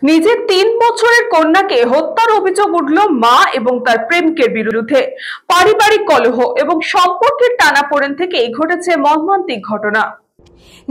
নিজের ৩ বছরের কন্যাকে হত্যার অভিযোগ উঠল মা এবং তার প্রেমিকের বিরুদ্ধে। পারিবারিক কলহ এবং সম্পর্কের টানাপোড়েন থেকেই ঘটেছে মর্মান্তিক ঘটনা।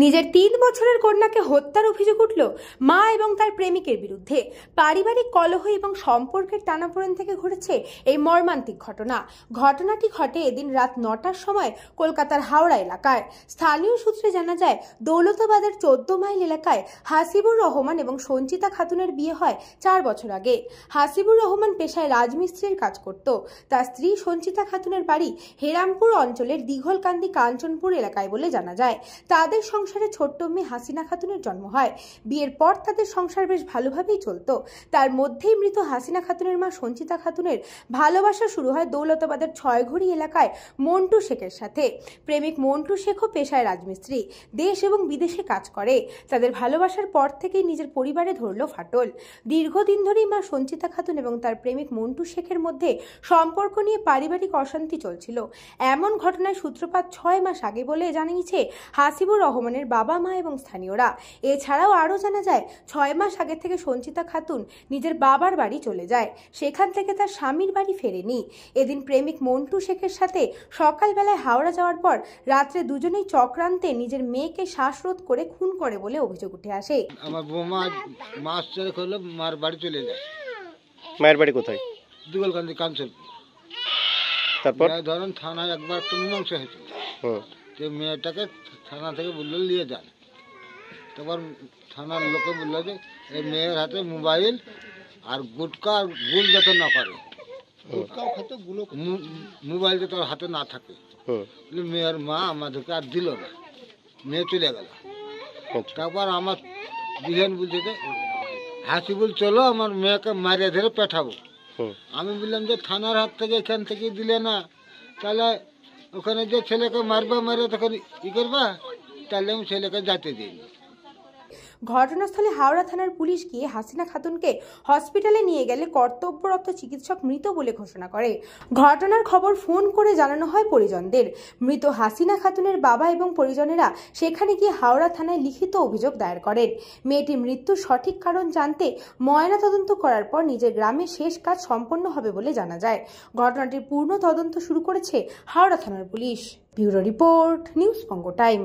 নিজের ৩ বছরের কন্যাকে হত্যার অভিযোগ উঠল মা এবং তার প্রেমিকের বিরুদ্ধে। পারিবারিক কলহ এবং সম্পর্কের টানাপোড়েন থেকে ঘটেছে এই মর্মান্তিক ঘটনা। ঘটনাটি ঘটে এদিন রাত ৯টার সময় কলকাতার হাওড়া এলাকায়। স্থানীয় সূত্রে জানা যায়, দৌলতাবাদের ১৪ মাইল এলাকায় হাসিবুর রহমান এবং সঞ্চিতা খাতুনের বিয়ে হয় ৪ বছর আগে। হাসিবুর রহমান পেশায় রাজমিস্ত্রির কাজ করত। তার স্ত্রী সঞ্চিতা খাতুনের বাড়ি হেরামপুর অঞ্চলের দীঘলকান্দি কাঞ্চনপুর এলাকায় বলে জানা যায়। তাদের সংসারে ছোট্ট মেয়ে হাসিনা খাতুনের জন্ম হয়। বিয়ের পর তাদের সংসার বেশ ভালোভাবেই চলতো। তার মধ্যেই মৃত হাসিনা খাতুনের মা সঞ্চিতা খাতুনের ভালোবাসা শুরু হয় দৌলতাবাদের ছয়ঘড়ি এলাকায় মন্টু শেখের সাথে। প্রেমিক মন্টু শেখও পেশায় রাজমিস্ত্রি, দেশ এবং বিদেশে কাজ করে। তাদের ভালোবাসার পর থেকেই নিজের পরিবারে ধরল ফাটল। দীর্ঘদিন ধরেই মা সঞ্চিতা খাতুন এবং তার প্রেমিক মন্টু শেখের মধ্যে সম্পর্ক নিয়ে পারিবারিক অশান্তি চলছিল। এমন ঘটনায় সূত্রপাত ৬ মাস আগে বলে জানিয়েছে হাসিবুর রহমানের বাবা মা এবং স্থানীয়রা। এছাড়াও আরও জানা যায়, ৬ মাস আগে থেকে সঞ্চিতা খাতুন নিজের বাবার বাড়ি চলে যায়। সেখান থেকে তার স্বামীর বাড়ি ফেরেনি। এদিন প্রেমিক মন্টু শেখের সাথে সকালবেলায় হাওড়া যাওয়ার পর রাত্রে দুজনেই চক্রান্তে নিজের মেয়েকে শ্বাসরোধ করে খুন করে বলে অভিযোগ উঠে আসে। আমার বৌমা মাস চলে করলো, মার বাড়ি চলে যায়। মায়ের বাড়ি কোথায়? দুগলকান্দি কাঞ্চন। তারপর ধরেন থানায় একবার একটা মীমাংসা হয়েছিল। তো মেয়েটাকে থানা থেকে বললো নিয়ে যান। তারপর থানার লোকে বললো যে এই মেয়ের হাতে মোবাইল আর গুটকা আর গুল যাতে না করে, মোবাইল যাতে হাতে না থাকে। মেয়ের মা আমাদেরকে আর দিল না, মেয়ে চলে গেল। তারপর আমার বিহান বলছে যে হাসিবুল চলো আমার মেয়েকে মারিয়ে ধরে পেঠাবো। আমি বললাম যে থানার হাত থেকে এখান থেকে দিলে না, তাহলে ওখানে যে ছেলেকে মারবা মারে তখন ই করবা, তাহলে আমি ছেলেকে যেতে দিই। ঘটনাস্থলে হাওড়া থানার পুলিশ গিয়ে হাসিনা খাতুনকে হসপিটালে নিয়ে গেলে কর্তব্যরত চিকিৎসক মৃত বলে ঘোষণা করে। ঘটনার খবর ফোন করে জানানো হয় পরিজনদের। মৃত হাসিনা খাতুনের বাবা এবং পরিজনেরা সেখানে গিয়ে হাওড়া থানায় লিখিত অভিযোগ দায়ের করেন। মেয়েটির মৃত্যুর সঠিক কারণ জানতে ময়না তদন্ত করার পর নিজের গ্রামে শেষ কাজ সম্পন্ন হবে বলে জানা যায়। ঘটনাটির পূর্ণ তদন্ত শুরু করেছে হাওড়া থানার পুলিশ। ব্যুরো রিপোর্ট, নিউজ বঙ্গ টাইম।